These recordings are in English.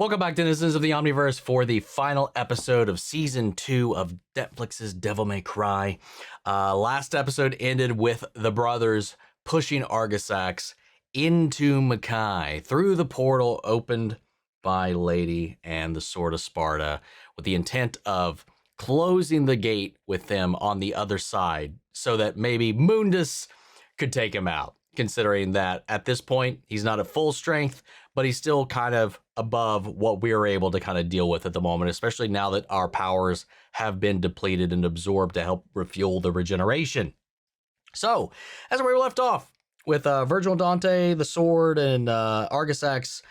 Welcome back, denizens of the Omniverse, for the final episode of Season 2 of Netflix's Devil May Cry. Last episode ended with the brothers pushing Argisax into Makai through the portal opened by Lady and the Sword of Sparta, with the intent of closing the gate with them on the other side so that maybe Mundus could take him out, considering that at this point he's not at full strength, but he's still kind of above what we're able to kind of deal with at the moment, especially now that our powers have been depleted and absorbed to help refuel the regeneration. So, as we were left off with Virgil and Dante, the sword, and Argisax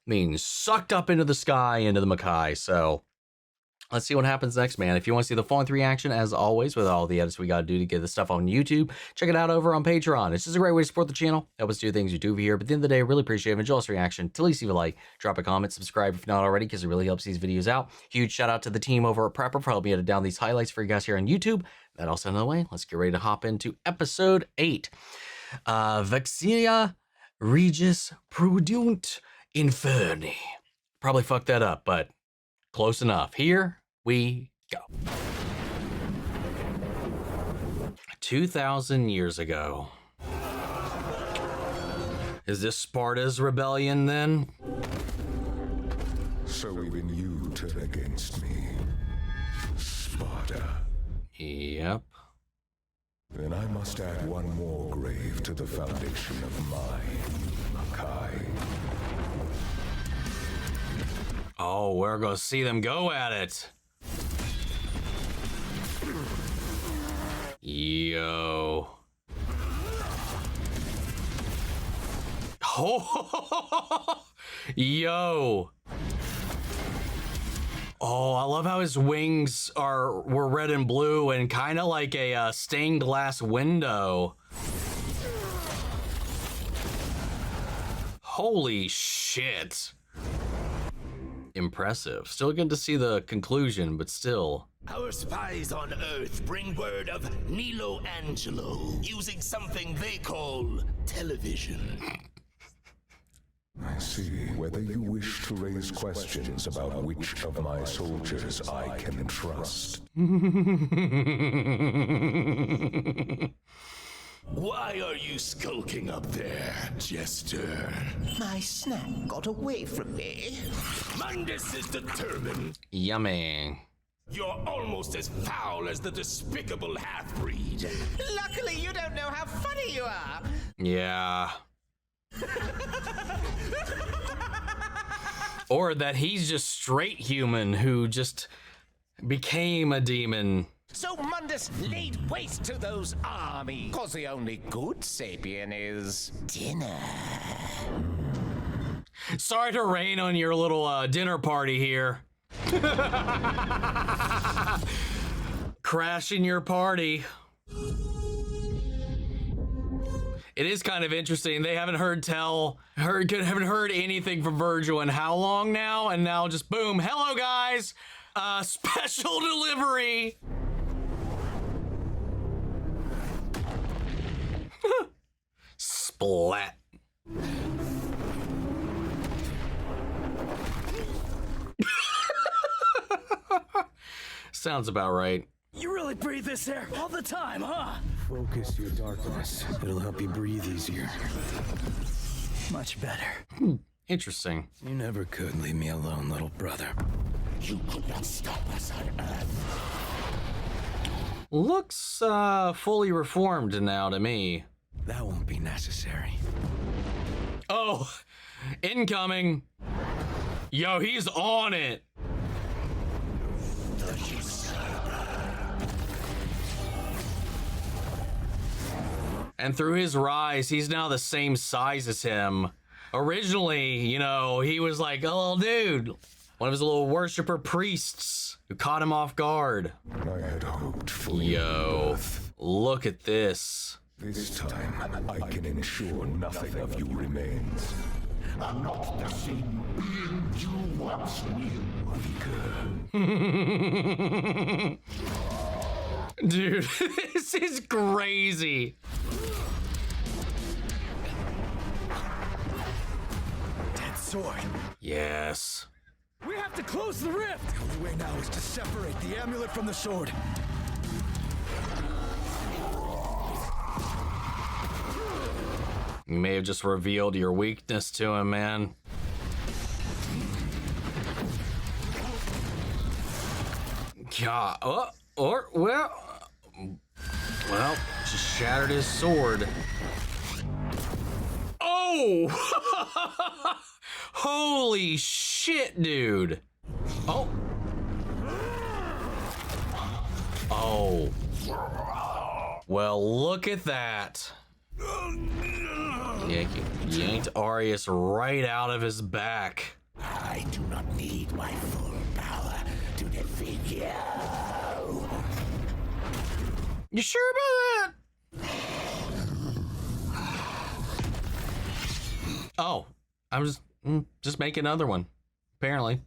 being sucked up into the sky, into the Makai. So, let's see what happens next, man. If you want to see the full 3 action, as always, with all the edits we got to do to get this stuff on YouTube, check it out over on Patreon. It's just a great way to support the channel. Help us do things we do over here. But at the end of the day, I really appreciate it. Enjoy this reaction. To least leave a like, drop a comment, subscribe if not already, because it really helps these videos out. Huge shout out to the team over at Prepper for helping me edit down these highlights for you guys here on YouTube. That all said in the way, let's get ready to hop into episode 8. Vexilla, Regis, Prodeunt, Inferni. Probably fucked that up, but close enough. Here we go. 2,000 years ago. Is this Sparta's rebellion then? So even you turn against me, Sparta. Yep. Then I must add one more grave to the foundation of my Makai. Oh, we're gonna see them go at it. Yo. Oh, yo. Oh, I love how his wings were red and blue and kind of like a stained glass window. Holy shit. Impressive. Still good to see the conclusion, but still. Our spies on Earth bring word of Nilo Angelo using something they call television. I see. Whether you wish to raise questions about which of my soldiers I can trust. Why are you skulking up there, Jester? My snack got away from me. Mundus is determined. Yummy. You're almost as foul as the despicable half-breed. Luckily, you don't know how funny you are. Yeah. Or that he's just straight human who just became a demon. So Mundus laid waste to those armies. Cause the only good sapien is dinner. Sorry to rain on your little dinner party here. Crashing your party. It is kind of interesting. They haven't haven't heard anything from Virgil in how long now? And now just boom. Hello guys. Special delivery. Splat. Sounds about right. You really breathe this air all the time, huh? Focus your darkness. It'll help you breathe easier. Much better. Interesting. You never could leave me alone, little brother. You could not stop us on Earth. Looks fully reformed now to me. That won't be necessary. Oh, incoming. Yo, he's on it. And through his rise, he's now the same size as him. Originally, you know, he was like a little dude. One of his little worshiper priests who caught him off guard. I had hoped for Yo, look at this. This time, I can ensure nothing of you remains. I'm not the same being you once knew. Dude, this is crazy. Dead sword. Yes. to close the rift! The only way now is to separate the amulet from the sword. You may have just revealed your weakness to him, man. God, well, just shattered his sword. Oh! Holy shit, dude. Oh. Oh. Well, look at that. Yanked Arius right out of his back. I do not need my full power to defeat you. You sure about that? Oh, I'm just making another one, apparently.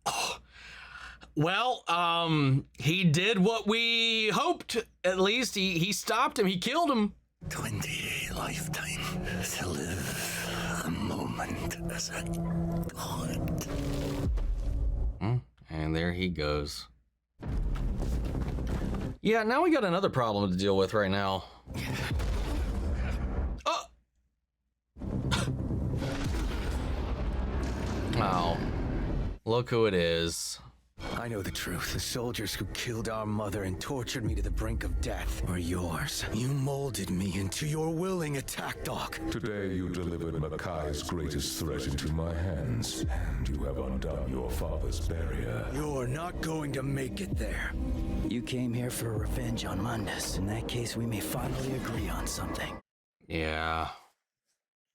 Oh. Well, he did what we hoped. At least he stopped him. He killed him. 28 lifetimes to live a moment as a god. And there he goes. Yeah, now we got another problem to deal with right now. Oh! Oh. Look who it is. I know the truth. The soldiers who killed our mother and tortured me to the brink of death were yours. You molded me into your willing attack dog. Today you delivered Makai's greatest threat into my hands, and you have undone your father's barrier. You're not going to make it there. You came here for revenge on Mundus. In that case, we may finally agree on something. Yeah.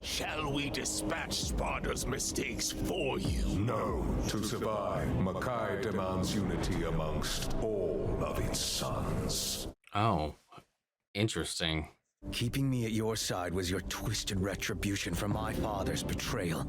Shall we dispatch Sparta's mistakes for you? No. To survive, Makai demands unity amongst all of its sons. Oh. Interesting. Keeping me at your side was your twisted retribution for my father's betrayal.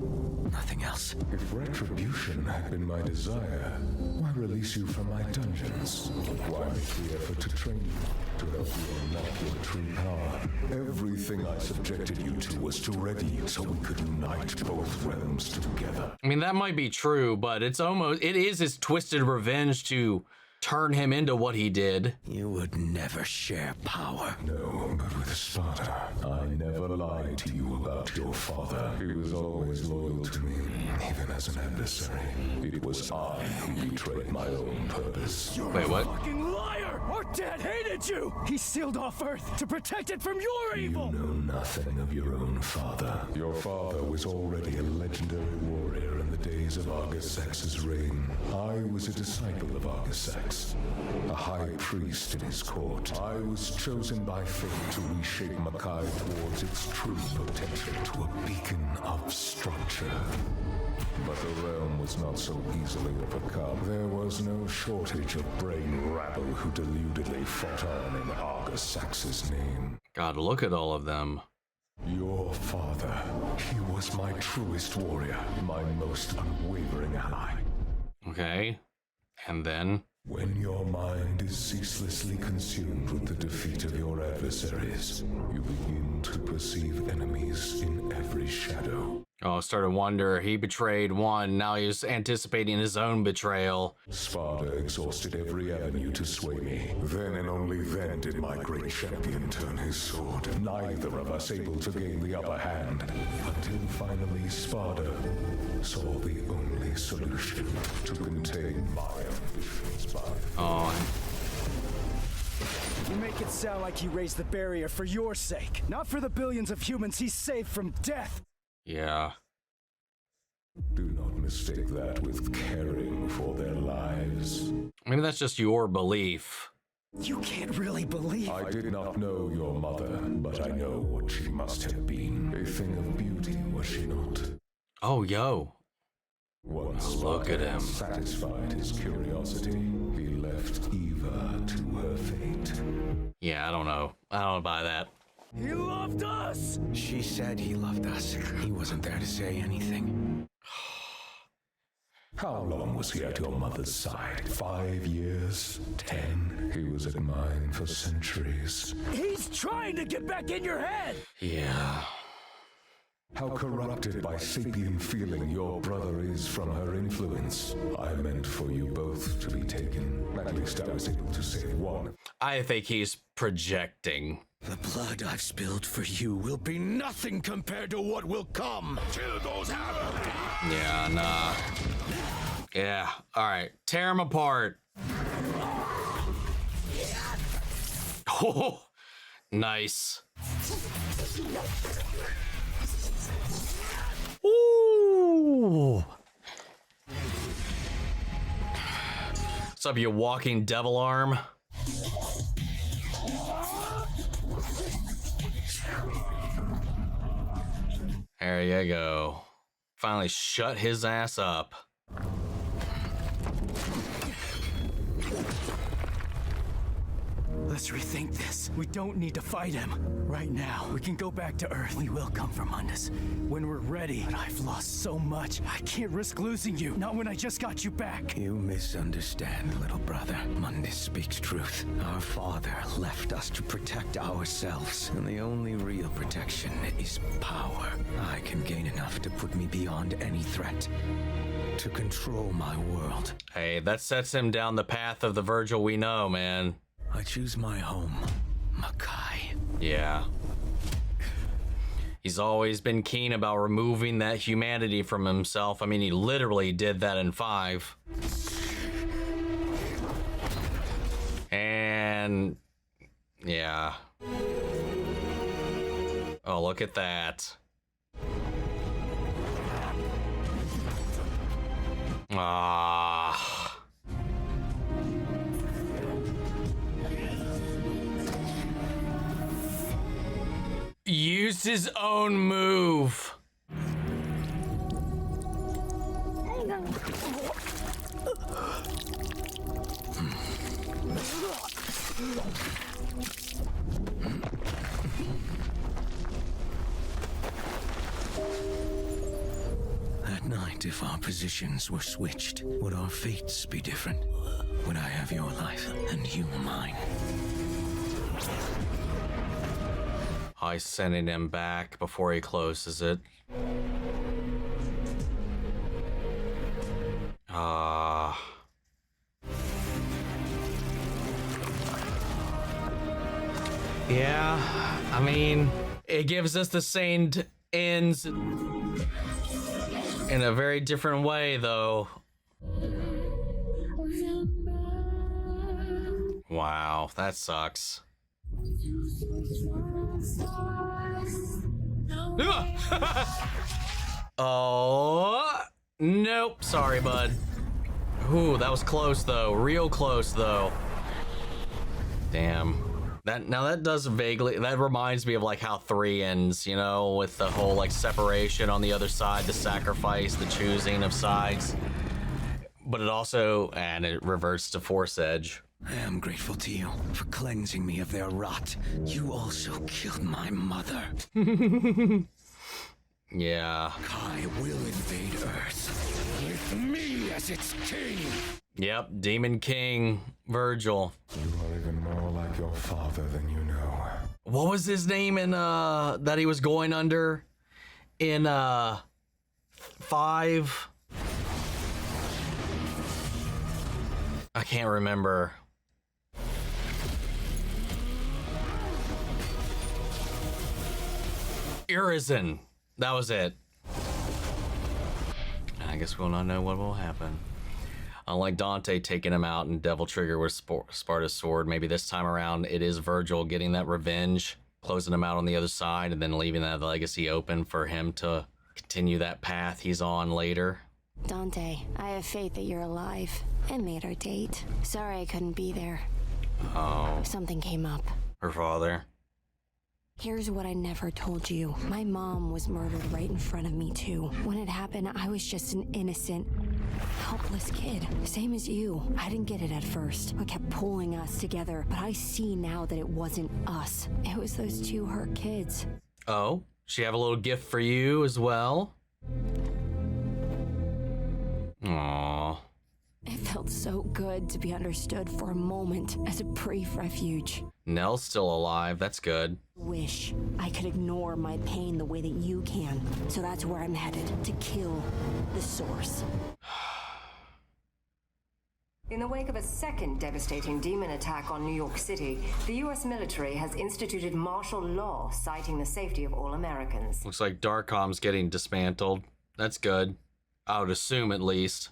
Nothing else. If retribution had been my desire, why release you from my dungeons? Why make the effort to train you, to help you unlock your true power? Everything I subjected you to was to ready you so we could unite both realms together. I mean, that might be true, but it is his twisted revenge to turn him into what he did. You would never share power. No, but with Sparta, I never lied to you about your father. He was always loyal to me, even as an adversary. It was I who betrayed my own purpose. Wait, what? Fucking liar! Our dad hated you! He sealed off Earth to protect it from your evil! You know nothing of your own father. Your father was already a legendary warrior in the days of Argisax's reign. I was a disciple of Argisax, a high priest in his court. I was chosen by fate to reshape Makai towards its true potential, to a beacon of structure. But the realm was not so easily overcome. There was no shortage of brain rabble who deludedly fought on in Argisax's name. God, look at all of them. Your father, he was my truest warrior, my most unwavering ally. Okay. And then? When your mind is ceaselessly consumed with the defeat of your adversaries, you begin to perceive enemies in every shadow. Oh, started to wonder. He betrayed one. Now he's anticipating his own betrayal. Sparta exhausted every avenue to sway me. Then and only then did my great champion turn his sword. Neither of us able to gain the upper hand. Until finally Sparta saw the only solution to contain my ambitions by... Oh, You make it sound like he raised the barrier for your sake, not for the billions of humans he saved from death. yeah. Do not mistake that with caring for their lives. Maybe that's just your belief. You can't really believe. I did not know your mother, but I know what she must have been. A thing of beauty, was she not? Oh, yo. Once Look at him. satisfied his curiosity, he left Eva to her fate. Yeah, I don't know. I don't buy that. He loved us! She said he loved us. He wasn't there to say anything. How long was he at your mother's side? 5 years? 10? He was at mine for centuries. He's trying to get back in your head! Yeah. How corrupted by sapient feeling your brother is from her influence. I meant for you both to be taken. At least I was able to save one. I think he's projecting. The blood I've spilled for you will be nothing compared to what will come. Kill those animals. Yeah, nah. Yeah, alright. Tear him apart. Oh, nice. Ooh. What's up, you walking devil arm? There you go. Finally shut his ass up. Let's rethink this. We don't need to fight him. Right now, we can go back to Earth. We will come for Mundus when we're ready. But I've lost so much. I can't risk losing you. Not when I just got you back. You misunderstand, little brother. Mundus speaks truth. Our father left us to protect ourselves. And the only real protection is power. I can gain enough to put me beyond any threat. To control my world. Hey, that sets him down the path of the Virgil we know, man. I choose my home, Makai. Yeah. He's always been keen about removing that humanity from himself. I mean, he literally did that in 5. And yeah. Oh, look at that. Ah. Used his own move. That night, if our positions were switched, would our fates be different? Would I have your life and you mine? I sending him back before he closes it. Yeah, I mean, it gives us the same ends in a very different way, though. Wow, that sucks. Oh, nope. Sorry, bud. Ooh, that was close, though. Real close, though. Damn. That does vaguely, that reminds me of like how 3 ends, you know, with the whole like separation on the other side, the sacrifice, the choosing of sides. But it also, and it reverts to Force Edge. I am grateful to you for cleansing me of their rot. You also killed my mother. Yeah. Kai will invade Earth with me as its king. Yep, Demon King Virgil. You are even more like your father than you know. What was his name in that he was going under in 5? I can't remember. Urizen. That was it. I guess we'll not know what will happen. Unlike Dante taking him out and Devil Trigger with Sparta's sword, maybe this time around it is Virgil getting that revenge, closing him out on the other side, and then leaving that legacy open for him to continue that path he's on later. Dante, I have faith that you're alive and made our date. Sorry I couldn't be there. Oh. Something came up. Her father. Here's what I never told you. My mom was murdered right in front of me, too. When it happened, I was just an innocent, helpless kid. Same as you. I didn't get it at first. What kept pulling us together, but I see now that it wasn't us. It was those 2 hurt kids. Oh, she have a little gift for you as well? Aww. It felt so good to be understood for a moment as a brief refuge. Nell's still alive. That's good. Wish I could ignore my pain the way that you can. So that's where I'm headed, to kill the source. In the wake of a second devastating demon attack on New York City, the U.S. military has instituted martial law citing the safety of all Americans. Looks like Darkcom's getting dismantled. That's good. I would assume, at least.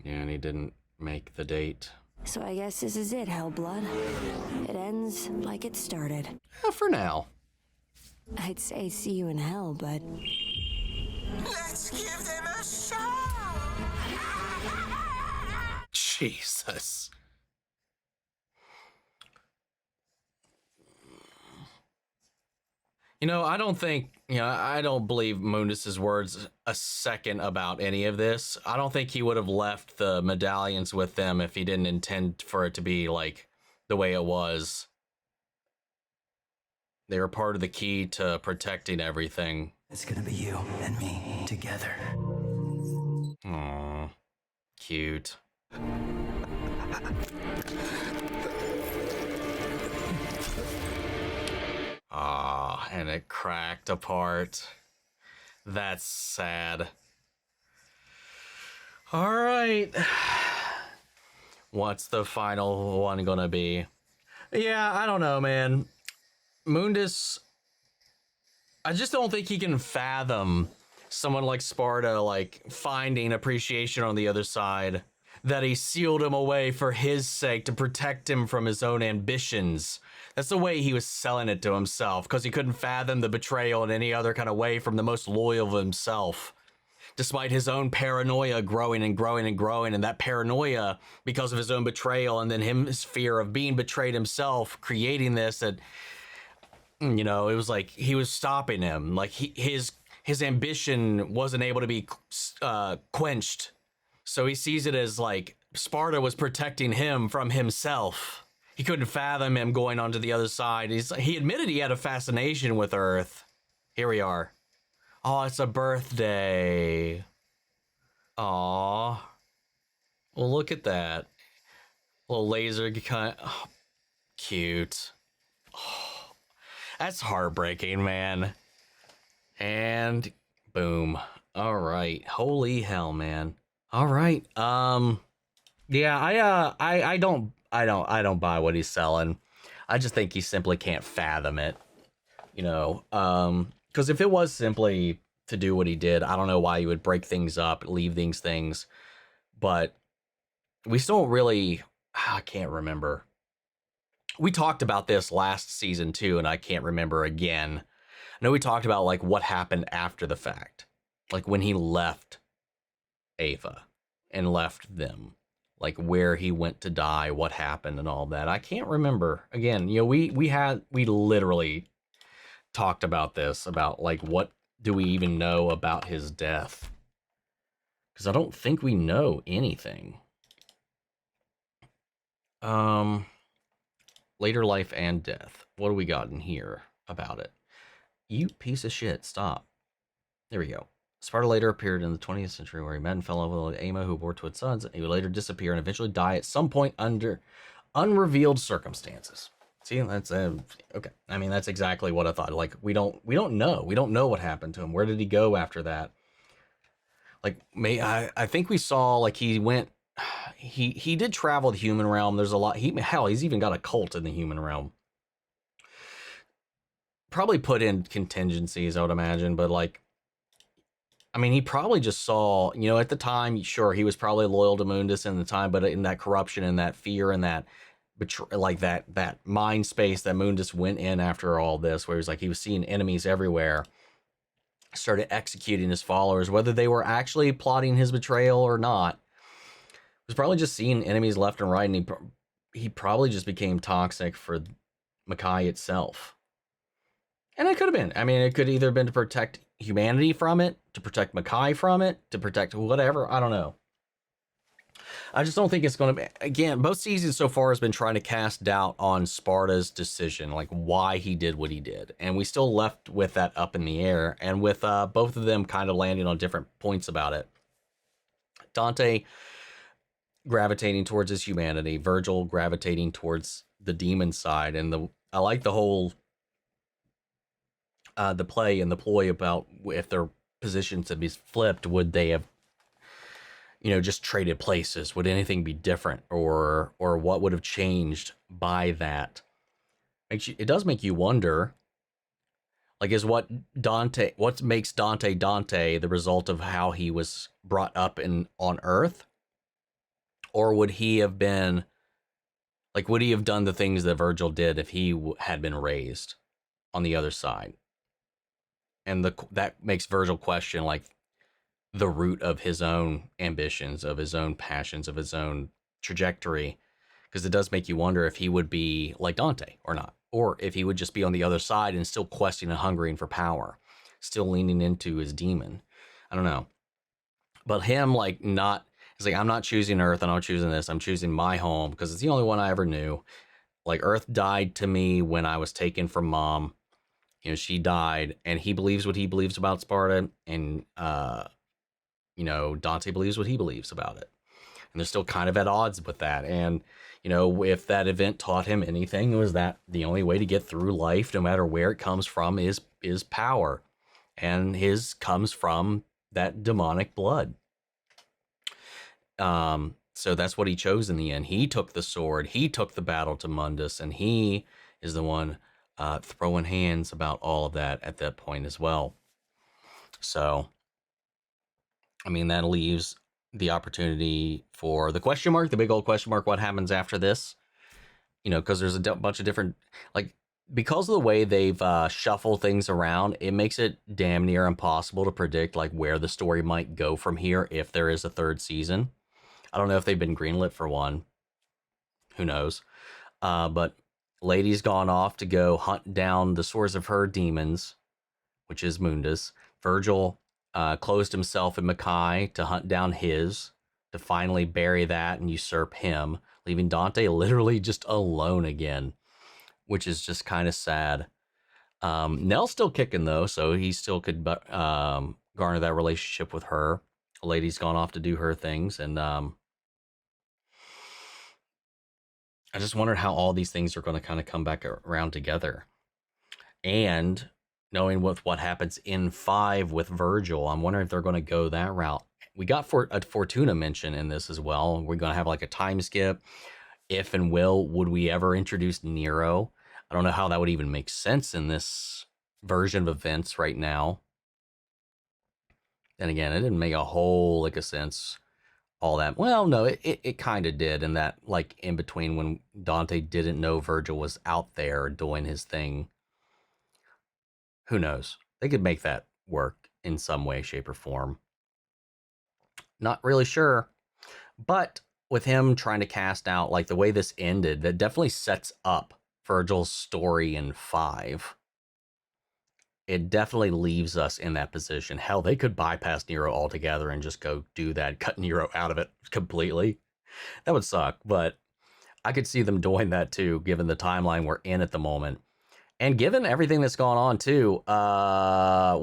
Yeah, and he didn't make the date. So I guess this is it, Hellblood. It ends like it started. For now. I'd say see you in hell, but... Let's give them a show! Jesus. You know, I don't believe Mundus's words a second about any of this. I don't think he would have left the medallions with them if he didn't intend for it to be like the way it was. They were part of the key to protecting everything. It's gonna be you and me together. Aww. Cute. Ah, and it cracked apart. That's sad. All right. What's the final one gonna be? Yeah, I don't know, man. Mundus, I just don't think he can fathom someone like Sparta, like, finding appreciation on the other side. That he sealed him away for his sake, to protect him from his own ambitions. That's the way he was selling it to himself, because he couldn't fathom the betrayal in any other kind of way from the most loyal of himself. Despite his own paranoia growing and growing and growing, and that paranoia, because of his own betrayal, and then his fear of being betrayed himself, creating this, that, you know, it was like he was stopping him. Like his ambition wasn't able to be quenched. So he sees it as like Sparta was protecting him from himself. He couldn't fathom him going onto the other side. He admitted he had a fascination with Earth. Here we are. Oh, it's a birthday. Aw. Well, look at that. Little laser kind. Oh, cute. Oh, that's heartbreaking, man. And boom. All right. Holy hell, man. All right. Yeah, I don't buy what he's selling. I just think he simply can't fathom it. You know, because if it was simply to do what he did, I don't know why he would break things up, leave these things. But we still don't really, I can't remember. We talked about this last season too, and I can't remember again. I know we talked about like what happened after the fact, like when he left Ava and left them, like where he went to die, what happened and all that. I can't remember. Again, you know, we literally talked about this, about like what do we even know about his death? Because I don't think we know anything. Later life and death. What do we got in here about it? You piece of shit, stop. There we go. Sparta later appeared in the 20th century where he met and fell in love with Ama, who bore twin sons. He would later disappear and eventually die at some point under unrevealed circumstances. See, that's okay. I mean, that's exactly what I thought. Like, we don't know. We don't know what happened to him. Where did he go after that? Like, I think we saw, like, he went, he did travel the human realm. There's a lot. He's even got a cult in the human realm. Probably put in contingencies, I would imagine, but like, I mean, he probably just saw, you know, at the time, sure, he was probably loyal to Mundus in the time, but in that corruption and that fear and that, like that mind space that Mundus went in after all this, where he was like, he was seeing enemies everywhere, started executing his followers, whether they were actually plotting his betrayal or not. He was probably just seeing enemies left and right, and he probably just became toxic for Makai itself. And it could have been. I mean, it could either have been to protect humanity from it, to protect Makai from it, to protect whatever. I don't know. I just don't think it's going to be... Again, both seasons so far has been trying to cast doubt on Sparta's decision, like why he did what he did. And we still left with that up in the air, and with both of them kind of landing on different points about it. Dante, gravitating towards his humanity, Virgil gravitating towards the demon side, and I like the whole the play and the ploy about if their positions had been flipped, would they have, just traded places? Would anything be different, or what would have changed by that? It does make you wonder, like, is what makes Dante the result of how he was brought up on Earth? Or would he have been, like, would he have done the things that Virgil did if he had been raised on the other side? And that makes Virgil question, like, the root of his own ambitions, of his own passions, of his own trajectory. Because it does make you wonder if he would be like Dante or not. Or if he would just be on the other side and still questing and hungering for power. Still leaning into his demon. I don't know. But him, like, he's like, I'm not choosing Earth, I'm not choosing this. I'm choosing my home because it's the only one I ever knew. Like, Earth died to me when I was taken from Mom. She died, and he believes what he believes about Sparta, and Dante believes what he believes about it. And they're still kind of at odds with that. And, if that event taught him anything, it was that the only way to get through life, no matter where it comes from, is power. And his comes from that demonic blood. So that's what he chose in the end. He took the sword. He took the battle to Mundus, and he is the one throwing hands about all of that at that point as well. So, I mean, that leaves the opportunity for the question mark, the big old question mark. What happens after this? Because there's a bunch of different, like, because of the way they've shuffled things around, it makes it damn near impossible to predict, like, where the story might go from here if there is a third season. I don't know if they've been greenlit for one. Who knows? But Lady's gone off to go hunt down the source of her demons, which is Mundus. Virgil closed himself in Mackay to hunt down his, to finally bury that and usurp him, leaving Dante literally just alone again, which is just kind of sad. Nell's still kicking, though, so he still could garner that relationship with her. Lady's gone off to do her things, and I just wondered how all these things are going to kind of come back around together. And knowing with what happens in 5 with Virgil, I'm wondering if they're going to go that route. We got a Fortuna mention in this as well. We're going to have like a time skip. If and would we ever introduce Nero? I don't know how that would even make sense in this version of events right now. And again, it didn't make a whole lick of sense. All that. Well, no, it kind of did. In that, like, in between when Dante didn't know Virgil was out there doing his thing. Who knows? They could make that work in some way, shape, or form. Not really sure. But with him trying to cast out, like, the way this ended, that definitely sets up Virgil's story in 5. It definitely leaves us in that position. Hell, they could bypass Nero altogether and just go do that, cut Nero out of it completely. That would suck, but I could see them doing that too, given the timeline we're in at the moment. And given everything that's gone on too, I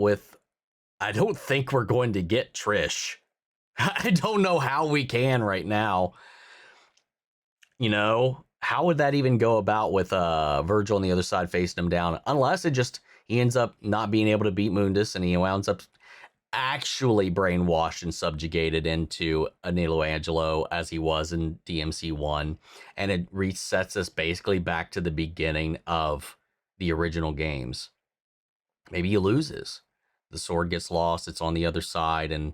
don't think we're going to get Trish. I don't know how we can right now. How would that even go about with Virgil on the other side facing him down? Unless he ends up not being able to beat Mundus, and he winds up actually brainwashed and subjugated into a Nilo Angelo as he was in DMC 1. And it resets us basically back to the beginning of the original games. Maybe he loses. The sword gets lost. It's on the other side, and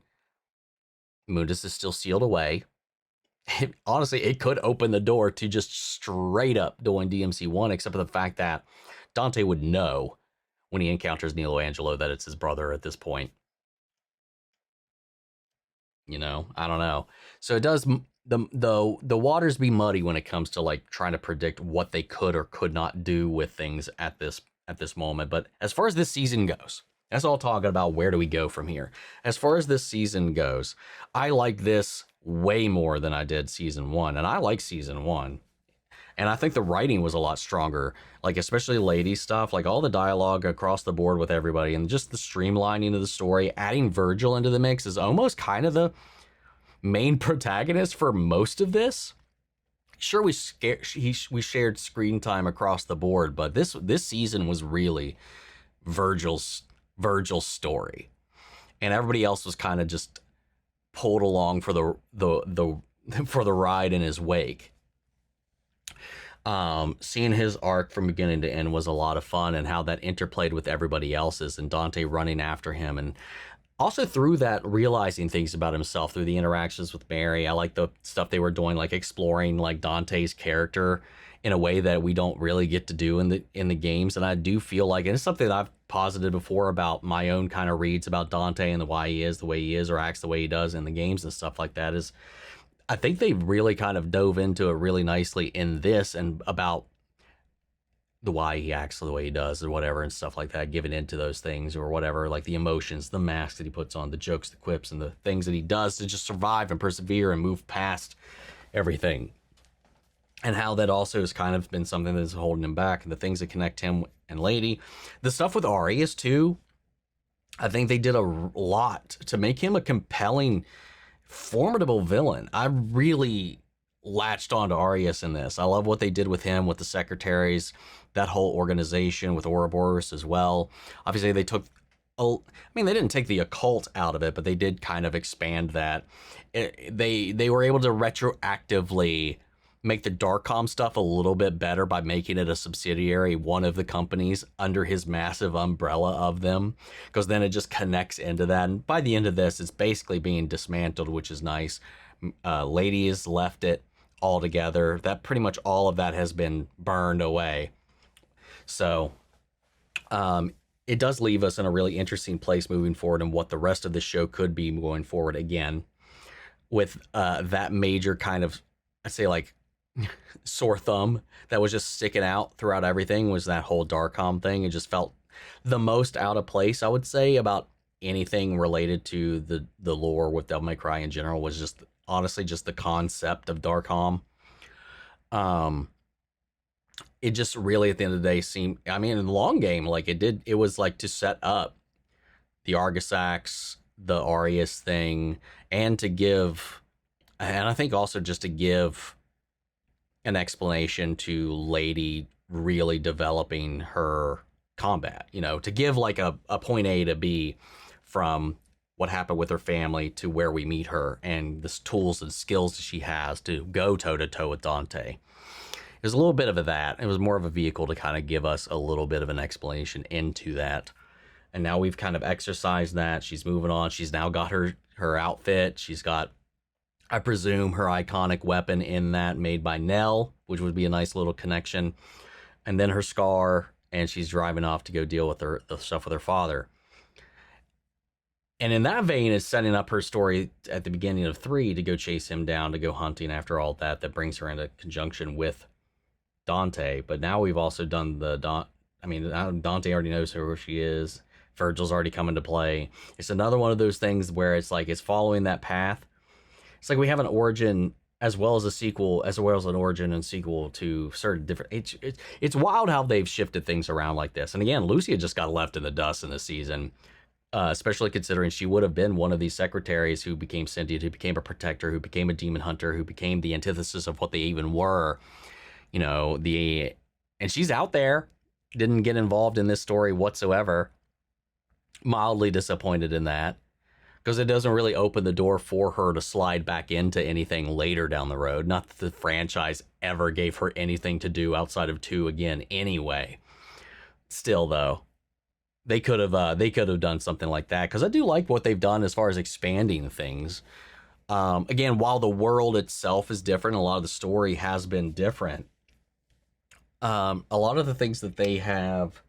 Mundus is still sealed away. Honestly, it could open the door to just straight up doing DMC 1, except for the fact that Dante would know when he encounters Nilo Angelo that it's his brother at this point. I don't know. So it does, the waters be muddy when it comes to, like, trying to predict what they could or could not do with things at this moment. But as far as this season goes, that's all talking about where do we go from here. As far as this season goes, I like this way more than I did season 1. And I like season 1. And I think the writing was a lot stronger, like, especially lady stuff, like all the dialogue across the board with everybody, and just the streamlining of the story. Adding Virgil into the mix is almost kind of the main protagonist for most of this. Sure, we shared screen time across the board, but this season was really Virgil's story, and everybody else was kind of just pulled along for the for the ride in his wake. Seeing his arc from beginning to end was a lot of fun, and how that interplayed with everybody else's, and Dante running after him, and also through that realizing things about himself through the interactions with Mary. I like the stuff they were doing, like exploring like Dante's character in a way that we don't really get to do in the games. And I do feel like, and it's something that I've posited before about my own kind of reads about Dante and why he is the way he is or acts the way he does in the games and stuff like that, is I think they really kind of dove into it really nicely in this, and about the why he acts the way he does or whatever and stuff like that, giving into those things or whatever, like the emotions, the mask that he puts on, the jokes, the quips, and the things that he does to just survive and persevere and move past everything. And how that also has kind of been something that's holding him back, and the things that connect him and Lady. The stuff with Arius too, I think they did a lot to make him a compelling, formidable villain. I really latched on to Arius in this. I love what they did with him, with the secretaries, that whole organization with Ouroboros as well. Obviously, they took, they didn't take the occult out of it, but they did kind of expand that. They were able to retroactively make the Darkcom stuff a little bit better by making it a subsidiary, one of the companies under his massive umbrella of them, because then it just connects into that. And by the end of this, it's basically being dismantled, which is nice. Lady has left it altogether. That pretty much all of that has been burned away. So it does leave us in a really interesting place moving forward, and what the rest of the show could be going forward, again with that major kind of, I'd say, like sore thumb that was just sticking out throughout everything, was that whole Darkcom thing. It just felt the most out of place, I would say, about anything related to the lore with Devil May Cry in general, was just honestly just the concept of Darkcom. It just really at the end of the day seemed, I mean, in the long game, like it was like to set up the Argisax, the Arius thing, and to give, and I think also just to give an explanation to Lady really developing her combat, to give like a point A to B from what happened with her family to where we meet her, and the tools and skills that she has to go toe to toe with Dante. It was a little bit of that. It was more of a vehicle to kind of give us a little bit of an explanation into that. And now we've kind of exercised that. She's moving on. She's now got her outfit. She's got, I presume, her iconic weapon in that, made by Nell, which would be a nice little connection. And then her scar, and she's driving off to go deal with the stuff with her father. And in that vein is setting up her story at the beginning of 3 to go chase him down, to go hunting after all that brings her into conjunction with Dante. But now we've also done Dante already knows who she is. Virgil's already come into play. It's another one of those things where it's like it's following that path. It's like we have an origin as well as a sequel, as well as an origin and sequel to certain different. It's wild how they've shifted things around like this. And again, Lucia just got left in the dust in this season, especially considering she would have been one of these secretaries who became sentient, who became a protector, who became a demon hunter, who became the antithesis of what they even were. And she's out there, didn't get involved in this story whatsoever. Mildly disappointed in that, because it doesn't really open the door for her to slide back into anything later down the road. Not that the franchise ever gave her anything to do outside of 2 again anyway. Still, though, they could have done something like that, because I do like what they've done as far as expanding things. Again, while the world itself is different, a lot of the story has been different. A lot of the things that they have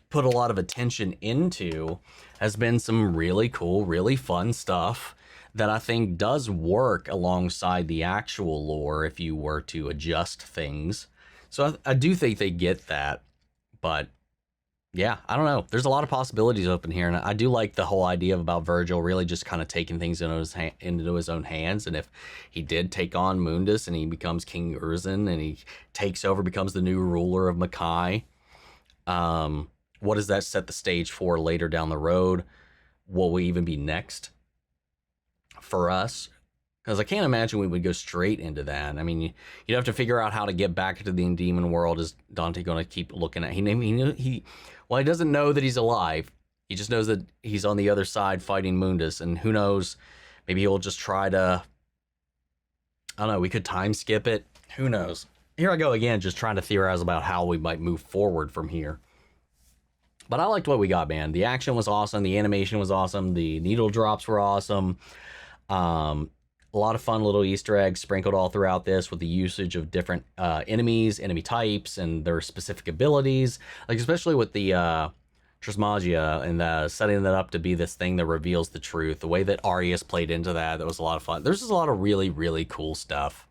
put a lot of attention into has been some really cool, really fun stuff that I think does work alongside the actual lore if you were to adjust things. So I do think they get that, but yeah, I don't know. There's a lot of possibilities open here, and I do like the whole idea about Virgil really just kind of taking things into his own hands. And if he did take on Mundus and he becomes King Urzin and he takes over, becomes the new ruler of Makai, what does that set the stage for later down the road? What will even be next for us? Because I can't imagine we would go straight into that. I mean, you'd have to figure out how to get back into the demon world. Is Dante going to keep looking at? Well, he doesn't know that he's alive. He just knows that he's on the other side fighting Mundus, and who knows? Maybe he'll just try to. I don't know. We could time skip it. Who knows? Here I go again, just trying to theorize about how we might move forward from here. But I liked what we got, man. The action was awesome. The animation was awesome. The needle drops were awesome. A lot of fun little Easter eggs sprinkled all throughout this with the usage of different enemies, enemy types, and their specific abilities. Like, especially with the Trismagia and setting that up to be this thing that reveals the truth. The way that Arius played into that was a lot of fun. There's just a lot of really, really cool stuff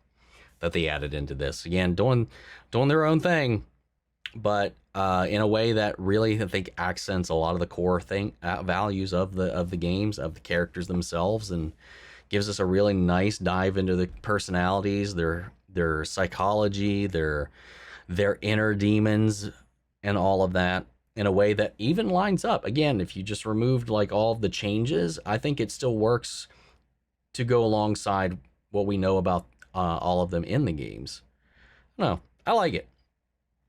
that they added into this. Again, doing their own thing, but in a way that really, I think, accents a lot of the core values of the games, of the characters themselves, and gives us a really nice dive into the personalities, their psychology, their inner demons, and all of that in a way that even lines up. Again, if you just removed like all of the changes, I think it still works to go alongside what we know about all of them in the games. No, I like it.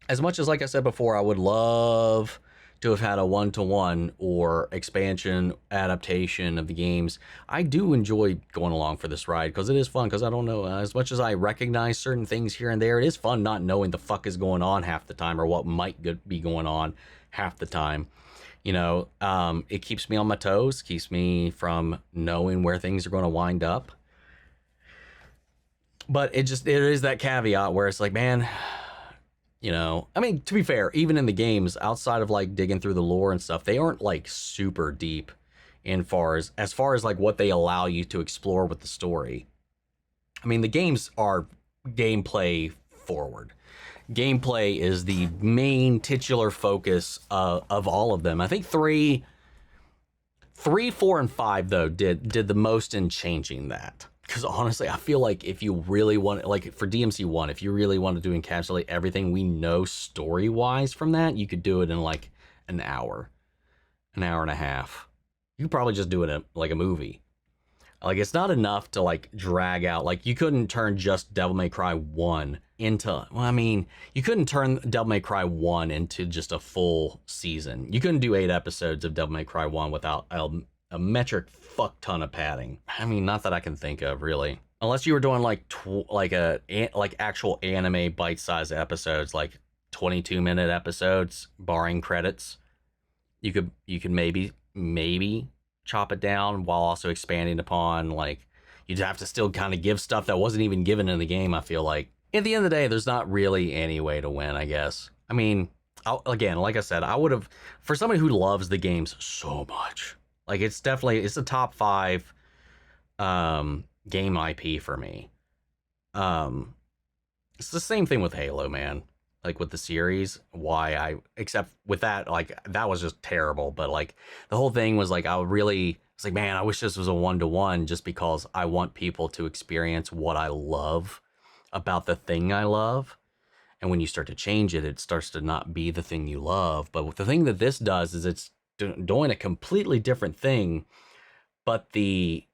As much as, like I said before, I would love to have had a one-to-one or expansion adaptation of the games, I do enjoy going along for this ride because it is fun. Because I don't know, as much as I recognize certain things here and there, it is fun not knowing the fuck is going on half the time or what might be going on half the time. You know, it keeps me on my toes, keeps me from knowing where things are going to wind up. But it is that caveat where it's like, man, you know, I mean, to be fair, even in the games, outside of like digging through the lore and stuff, they aren't like super deep as far as like what they allow you to explore with the story. I mean, the games are gameplay forward. Gameplay is the main titular focus of all of them. I think 3, 4, and 5 though did the most in changing that. Because honestly, I feel like if you really want, like for DMC 1, if you really wanted to encapsulate everything we know story-wise from that, you could do it in like an hour and a half. You could probably just do it like a movie. Like, it's not enough to like drag out. Like, you couldn't turn just Devil May Cry 1 into, well, I mean, you couldn't turn Devil May Cry 1 into just a full season. You couldn't do 8 episodes of Devil May Cry 1 without a metric fuck ton of padding. I mean, not that I can think of, really. Unless you were doing like actual anime bite-sized episodes, like 22-minute episodes, barring credits. You could maybe chop it down while also expanding upon, like, you'd have to still kind of give stuff that wasn't even given in the game, I feel like. At the end of the day, there's not really any way to win, I guess. I mean, again, like I said, I would have, for somebody who loves the games so much, like, it's a top 5 game IP for me. It's the same thing with Halo, man. Like, with the series, except with that, like, that was just terrible. But, like, the whole thing was, like, it's like, man, I wish this was a 1-to-1 just because I want people to experience what I love about the thing I love. And when you start to change it, it starts to not be the thing you love. But the thing that this does is it's doing a completely different thing, but the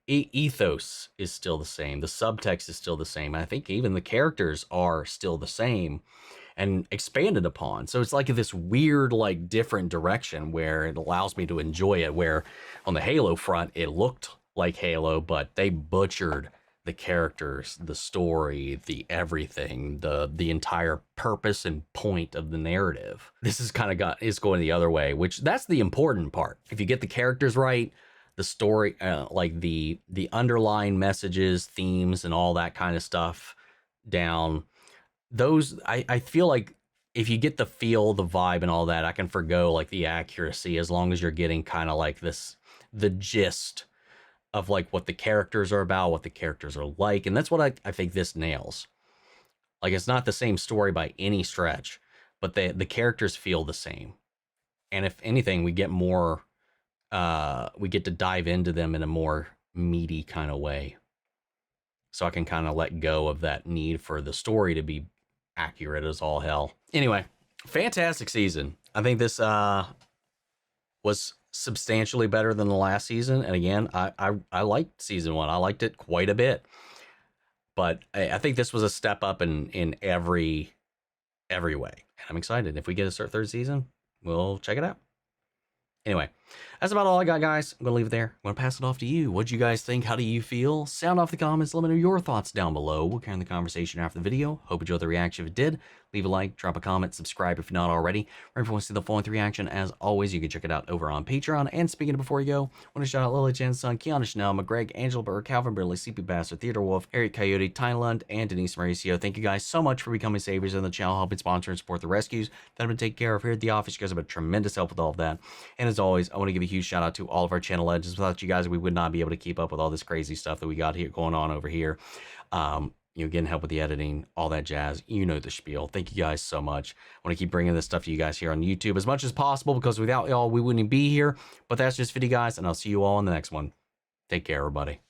ethos is still the same. The subtext is still the same. I think even the characters are still the same and expanded upon. So it's like this weird, like, different direction where it allows me to enjoy it, where on the Halo front, it looked like Halo, but they butchered the characters, the story, the everything, the entire purpose and point of the narrative. This is is going the other way, which that's the important part. If you get the characters right, the story, like the underlying messages, themes, and all that kind of stuff down, those, I feel like if you get the feel, the vibe, and all that, I can forgo like the accuracy as long as you're getting kind of like the gist of like what the characters are about, what the characters are like. And that's what I think this nails. Like, it's not the same story by any stretch, but the characters feel the same. And if anything, we get more, we get to dive into them in a more meaty kind of way. So I can kind of let go of that need for the story to be accurate as all hell. Anyway, fantastic season. I think this was substantially better than the last season. And again, I liked season 1. I liked it quite a bit. But I think this was a step up in every way. And I'm excited. If we get a third season, we'll check it out. Anyway, that's about all I got, guys. I'm going to leave it there. I'm going to pass it off to you. What'd you guys think? How do you feel? Sound off the comments. Let me know your thoughts down below. We'll carry on the conversation after the video. Hope you enjoyed the reaction. If it did, leave a like, drop a comment, subscribe if you're not already. Or if you want to see the full-length reaction, as always, you can check it out over on Patreon. And speaking of before you go, I want to shout out Lily Jen's son, Kiana Chanel, McGreg, Angela Burr, Calvin Burley, CP Bastard, Theodore Wolf, Harriet Coyote, Tyne Lund, and Denise Mauricio. Thank you guys so much for becoming saviors on the channel, helping sponsor and support the rescues that have been taken care of here at the office. You guys have been tremendous help with all of that. And as always, I want to give a huge shout out to all of our channel legends. Without you guys, we would not be able to keep up with all this crazy stuff that we got here going on over here. You know, getting help with the editing, all that jazz. You know the spiel. Thank you guys so much. I want to keep bringing this stuff to you guys here on YouTube as much as possible, because without y'all, we wouldn't be here. But that's just 50 guys, and I'll see you all in the next one. Take care, everybody.